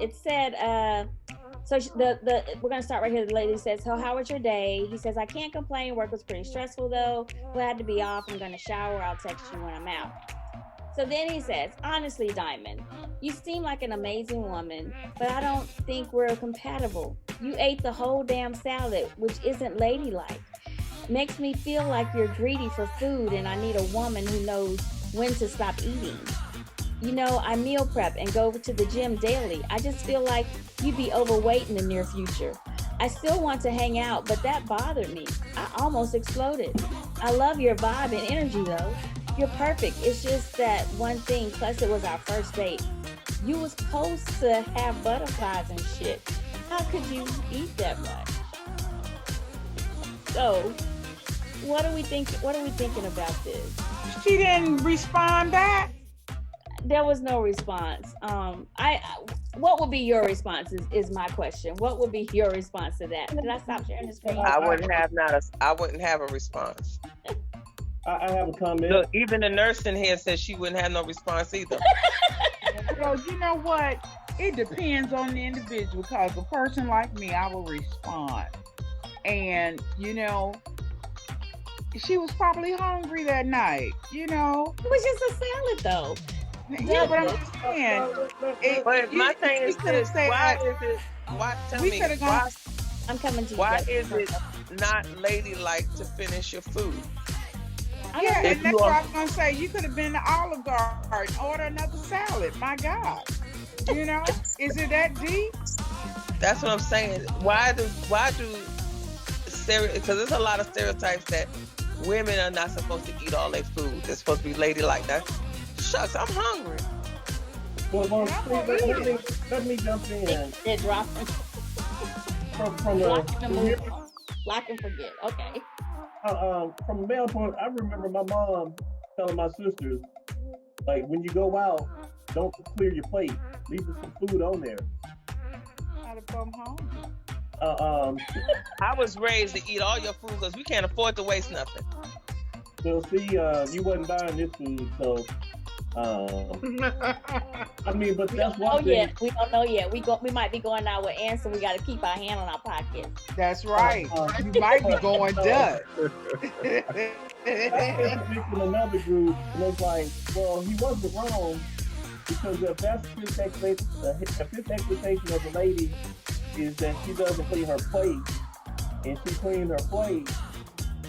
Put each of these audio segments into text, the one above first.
it said, we're gonna start right here. The lady says, "So how was your day?" He says, "I can't complain. Work was pretty stressful though. Glad to be off. I'm gonna shower. I'll text you when I'm out." So then he says, "Honestly, Diamond, you seem like an amazing woman, but I don't think we're compatible. You ate the whole damn salad, which isn't ladylike. Makes me feel like you're greedy for food and I need a woman who knows when to stop eating. You know, I meal prep and go to the gym daily. I just feel like you'd be overweight in the near future. I still want to hang out, but that bothered me. I almost exploded. I love your vibe and energy though. You're perfect. It's just that one thing, plus it was our first date. You was supposed to have butterflies and shit. How could you eat that much?" So, what are we thinking about this? She didn't respond back. There was no response. What would be your response is my question. What would be your response to that? Did I stop sharing the screen? I wouldn't have a response. I have a comment. Look, even the nurse in here says she wouldn't have no response either. Well, you know what? It depends on the individual, because a person like me, I will respond. And, you know, she was probably hungry that night, you know. It was just a salad though. Yeah, but I'm just saying. But my thing is this: why is it? Why tell me? Why, I'm coming to you. Why is it not ladylike to finish your food? Yeah, and that's what I was gonna say. You could have been to Olive Garden, order another salad. My God, you know, is it that deep? That's what I'm saying. Why do because there's a lot of stereotypes that women are not supposed to eat all their food. They're supposed to be ladylike. That shucks, I'm hungry. Well, let me jump in. They're dropping. From Lock and forget. Okay. From a male point, I remember my mom telling my sisters, like, when you go out, don't clear your plate. Leave some food on there. How to come home? I was raised to eat all your food because we can't afford to waste nothing. Well, see, you wasn't buying this food, so. I mean, but that's one thing. We don't know yet. We might be going out with Anson. We got to keep our hand on our pockets. That's right. You might be going done. In another group, and it's like, well, he wasn't wrong, because if that's his expectation of the lady is that she doesn't clean her plate, and she cleaned her plate,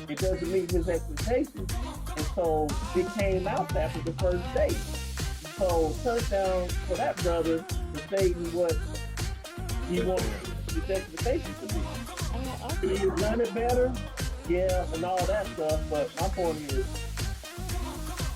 it doesn't meet his expectations. And so it came out after the first date. So touchdown for that brother to say what he wanted his expectations to be. He has done it better, yeah, and all that stuff, but my point is,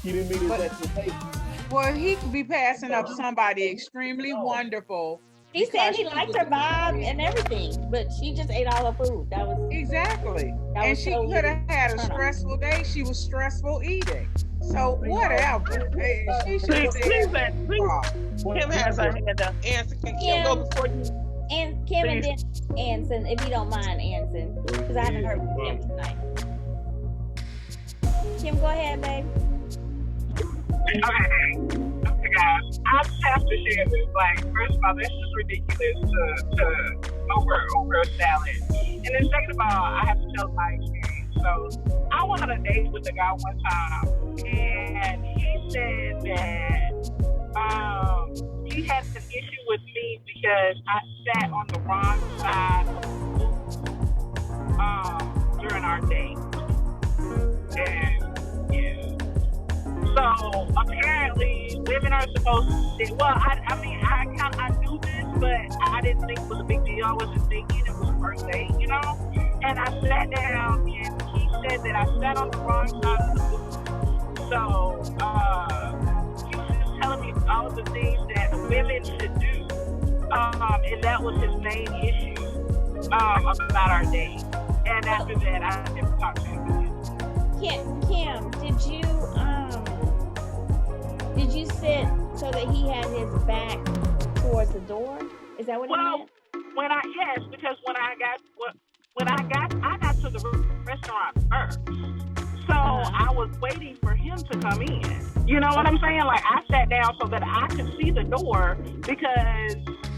he didn't meet his expectations. Well, he could be passing up somebody extremely wonderful. He said he liked her vibe and everything, but she just ate all her food. That was exactly. And she could have had a stressful day. She was stressful eating. So whatever. She should please. Kim has her hand up. Anson, can Kim go before you? And Kim and then Anson, if you don't mind, Anson, because I haven't heard from Kim tonight. Kim, go ahead, babe. Okay, guys, I just have to share this. Like, first of all, this is ridiculous to over a salad. And then second of all, I have to tell my experience. So I went on a date with a guy one time, and he said that he had an issue with me because I sat on the wrong side during our date. And yeah. So apparently, women are supposed to say, well, I knew this, but I didn't think it was a big deal. I wasn't thinking it was a first date, you know? And I sat down, and he said that I sat on the wrong side of the booth. So he was just telling me all of the things that women should do. And that was his main issue about our date. And after that, I never talked to him again. Kim, did you sit so that he had his back towards the door? Is that what he meant? Because when I got to the restaurant first. So I was waiting for him to come in. You know what I'm saying? Like I sat down so that I could see the door because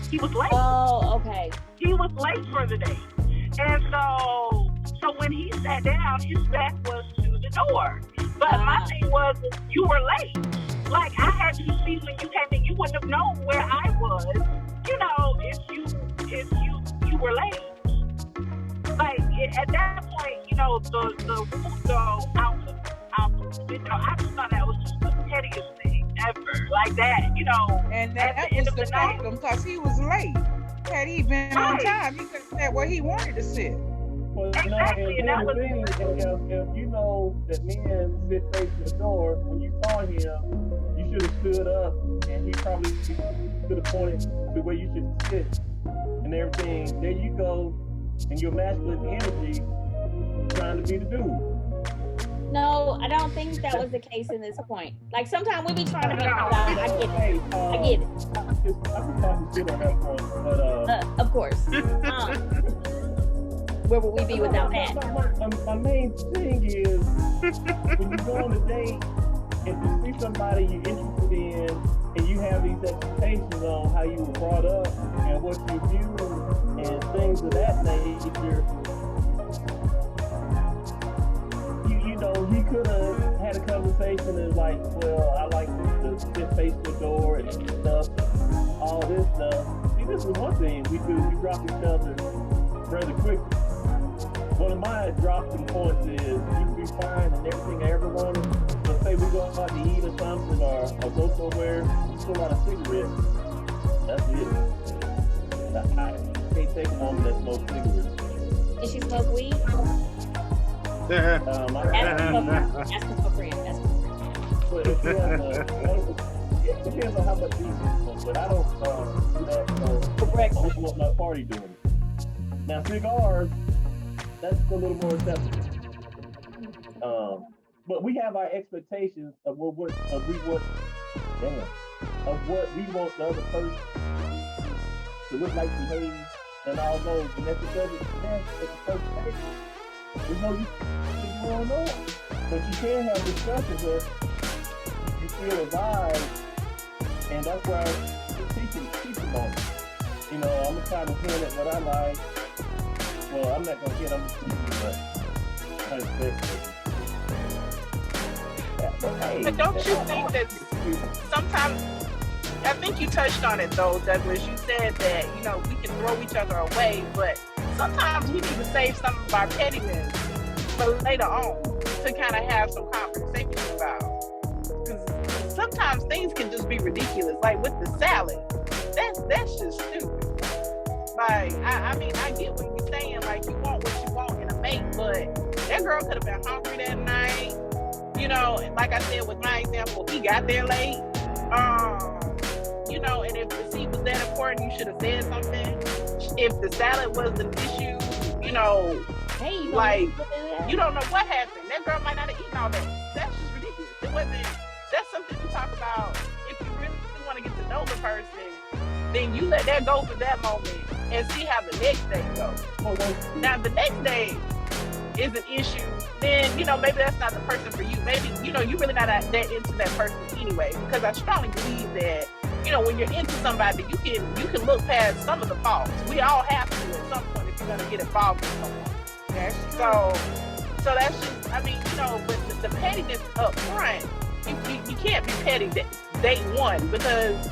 he was late. Oh, okay. He was late for the date. And so when he sat down, his back was to the door. But my thing was, you were late. Like I had you see when you came in, you wouldn't have known where I was. You know, if you were late. Like at that point, you know, the rules go out the window. I just thought that was just the pettiest thing ever. Like that, you know. And that was the problem because he was late. Had he been on time, he could have sat where he wanted to sit. Well, Exactly, and that was- if you know that men sit facing the door, when you saw him, you should have stood up, and he probably could have pointed to where you should sit and everything. There you go, and your masculine energy trying to be the dude. No, I don't think that was the case in this point. Like sometimes we be trying to make it out. I get it. Hey, I get it. I can probably sit on that point, but Of course. Where would we be without that? My main thing is when you go on a date and you see somebody you're interested in and you have these expectations on how you were brought up and what you view and things of that nature, you know, he could have had a conversation and like, well, I like to sit face the door and stuff, all this stuff. See, this is one thing we do. We drop each other rather quickly. One of my dropping points is you can be fine and everything I ever wanted. Let's say we go out to eat or something or go somewhere, you pull out a cigarette. That's it. I can't take a woman that smokes cigarettes. Did she smoke weed? Ask her for a friend. But if you have it depends on how much weed you smoke, but I don't do that. So I just want my party doing it. Now cigars, that's a little more acceptable. But we have our expectations of what we want the other person to look like, behave, and all those. And that's because it's the first place. There's no use going on. But you can have discussions if you feel a vibe, and that's why we're teaching on it. You know, I'm trying to hint at what I like. Well, I'm not gonna hit them, but I expect it. But don't you think that sometimes, I think you touched on it though, Douglas. You said that, you know, we can throw each other away, but sometimes we need to save some of our pettiness for later on to kind of have some conversation about. Because sometimes things can just be ridiculous. Like with the salad, that's just stupid. Like, I mean, I get what you're saying. Like, you want what you want in a mate, but that girl could have been hungry that night. You know, and like I said with my example, he got there late. You know, and if the seat was that important, you should have said something. If the salad was an issue, you know, Hey, like, you don't know what happened. That girl might not have eaten all that. That's just ridiculous. It wasn't, that's something to talk about. If you really want to get to know the person, then you let that go for that moment and see how the next day goes. Now, the next day is an issue, then, you know, maybe that's not the person for you. Maybe, you know, you're really not that into that person anyway, because I strongly believe that, you know, when you're into somebody, you can look past some of the faults. We all have to at some point if you're going to get involved with someone. That's true. So that's just, I mean, you know, but the pettiness up front, you can't be petty day one, because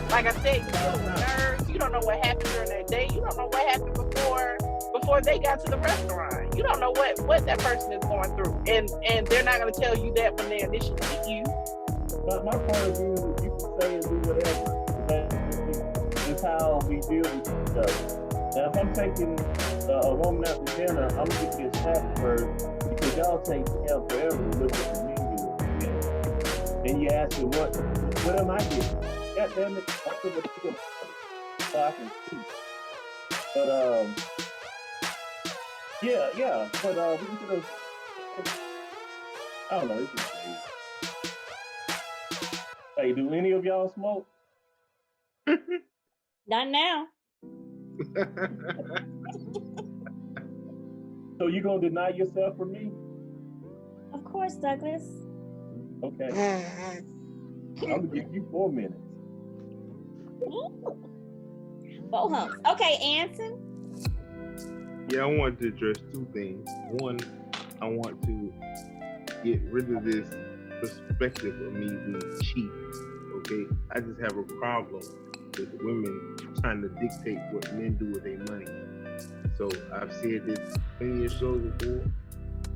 like I said, you deal with nerves. You don't know what happened during that day. You don't know what happened before they got to the restaurant. You don't know what that person is going through, and they're not going to tell you that when they initially meet you. But my point of view is you can say and do whatever. That's how we deal with each other. Now, if I'm taking a woman out to dinner, I'm going to get snack first, because y'all take hell forever to look at the menu. And you ask them, what am I getting? God damn it, I put the chicken so I can see. But, yeah, but, we could have, I don't know, it's just crazy. Hey, do any of y'all smoke? Not now. So you gonna deny yourself for me? Of course, Douglas. Okay. I'm gonna give you 4 minutes. 4 humps. Okay, Anson. Yeah, I want to address 2 things. One, I want to get rid of this perspective of me being cheap. Okay, I just have a problem with women trying to dictate what men do with their money. So I've said this plenty of shows before,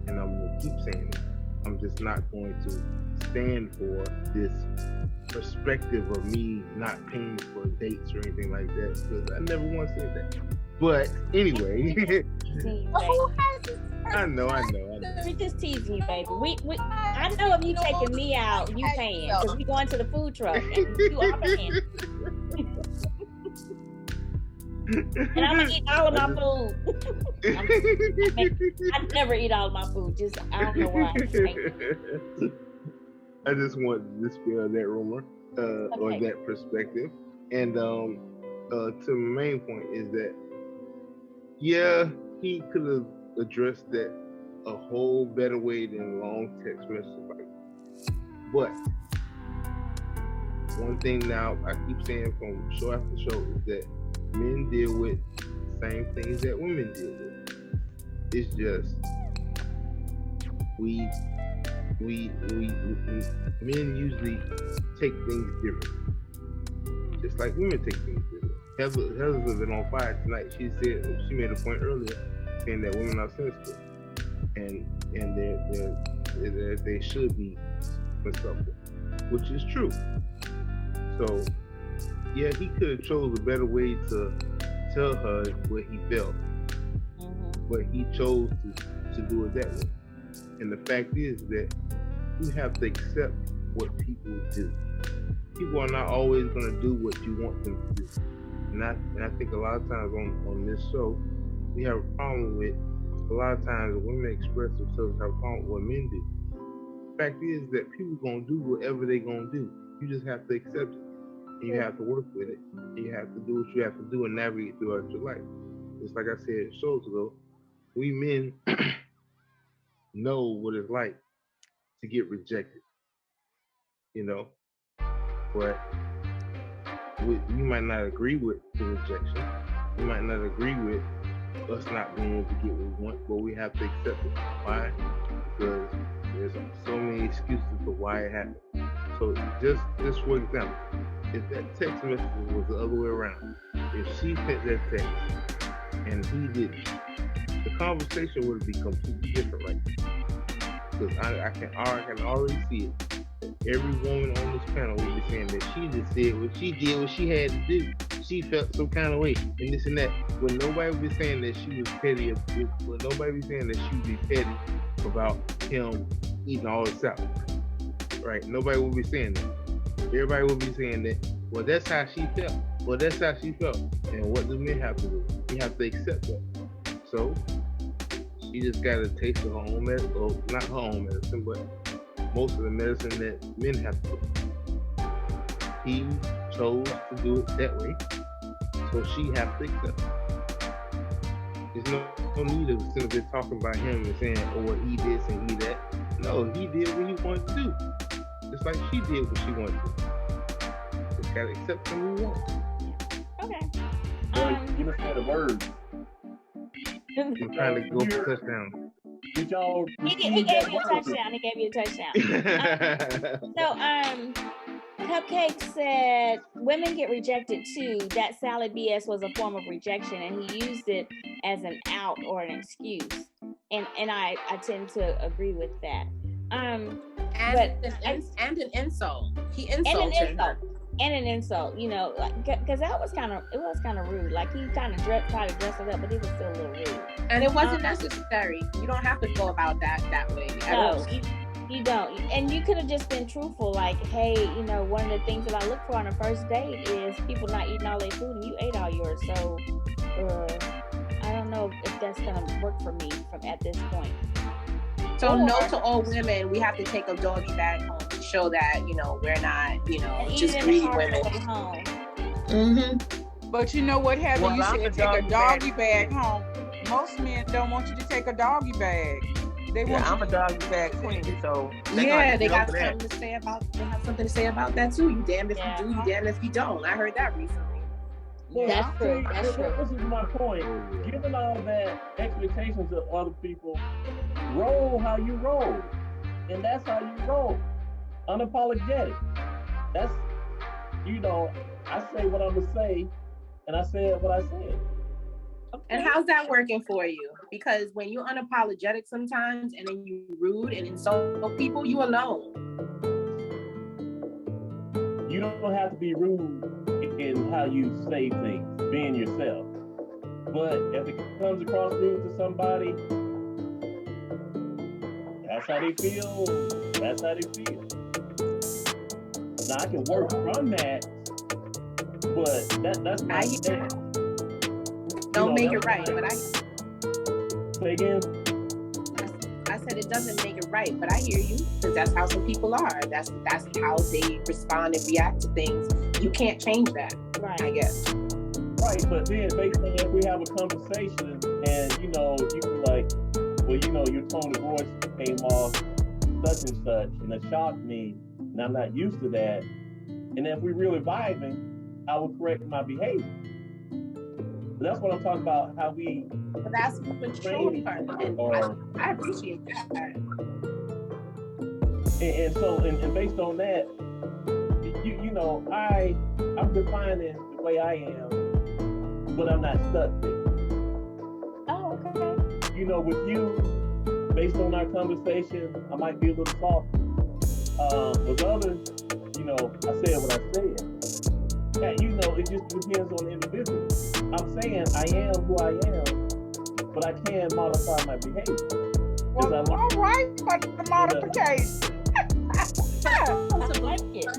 and I'm gonna keep saying it. I'm just not going to stand for this perspective of me not paying for dates or anything like that, because I never once said that. But anyway, I know. We just teasing you, baby. We I know if you taking me out, you paying, because we going to the food truck and you are paying. And I'm gonna eat all of my food. I never eat all of my food. Just I don't know why. I just want to dispel that rumor or that perspective. And to the main point is that, yeah, he could have addressed that a whole better way than long text message. But one thing now I keep saying from show after show is that men deal with the same things that women deal with. It's just men usually take things different, just like women take things different. Heather's been on fire tonight. She made a point earlier saying that women are sensitive, and they should be sensitive, which is true. So yeah, he could have chose a better way to tell her what he felt, but he chose to do it that way. And the fact is that you have to accept what people do. People are not always going to do what you want them to do. And I think a lot of times on this show, we have a problem with, a lot of times when women express themselves, have a problem with what men do. The fact is that people going to do whatever they're going to do. You just have to accept it. And you have to work with it. And you have to do what you have to do and navigate throughout your life. Just like I said shows ago, we men know what it's like to get rejected, you know, but you might not agree with the rejection. You might not agree with us not being able to get what we want, but we have to accept it. Why? Because there's so many excuses for why it happened. So just for example, if that text message was the other way around, if she sent that text and he didn't, the conversation would be completely different right now. Because I can already see it. Every woman on this panel will be saying that she just did what she had to do. She felt some kind of way, and this and that. But nobody would be saying that she was petty. But nobody would be saying that she would be petty about him eating all the salad. Right? Nobody would be saying that. Everybody would be saying that, well, that's how she felt. Well, that's how she felt. And what do men have to do? We have to accept that. So she just got a taste of her own medicine, well, not her own medicine, but most of the medicine that men have to do. He chose to do it that way, so she has to accept it. There's no need of sitting there talking about him and saying, oh, well, he this and he that. No, he did what he wanted to do. Just like she did what she wanted to do. Just gotta accept who you want. Okay. You just said a word. I'm trying to go for touchdown. Did y'all? He gave you a touchdown. So, Cupcake said women get rejected too. That salad BS was a form of rejection, and he used it as an out or an excuse. And I tend to agree with that. And an insult. He insulted her. And an insult, you know, like, because it was kind of rude. Like, he kind of tried to dress it up, but it was still a little rude. And it wasn't necessary. You don't have to go about that way. No, you don't. And you could have just been truthful, like, hey, you know, one of the things that I look for on a first date is people not eating all their food, and you ate all yours. So, I don't know if that's gonna work for me at this point. So no to all women, we have to take a doggy bag home to show that, you know, we're not, you know, just greedy women. But you know what, Heather, you said take a doggy bag home. Most men don't want you to take a doggy bag. They Yeah, want I'm a doggy bag queen, so Yeah, they got over that. something to say about. They have something to say about that too. You damned if you do, you damned if you don't. I heard that recently. Well, That's true. see, That's true. This is my point. Given all that expectations of other people, roll how you roll, and that's how you roll. Unapologetic. That's, I say what I'm gonna say, and I said what I said. And how's that working for you? Because when you're unapologetic sometimes, and then you rude and insult people, you alone. You don't have to be rude in how you say things, being yourself. But if it comes across rude to somebody, that's how they feel. That's how they feel. Now I can work from that, but that's my stance. Don't make it right, but Say again? I said it doesn't make it right, but I hear you, because that's how some people are. That's how they respond and react to things. You can't change that, Right. I guess. Right, but then based on if we have a conversation and you can like, well, your tone of voice came off such and such, and it shocked me, and I'm not used to that. And if we really vibing, I will correct my behavior. That's what I'm talking about. How we. But that's the mature part, and I appreciate that. And so based on that, I'm defining the way I am, but I'm not stuck there. Oh, okay. With you, based on our conversation, I might be a little softer. With others, I said what I said. It just depends on the individual. I'm saying I am who I am, but I can modify my behavior. Well, all right, but the modification. I like it.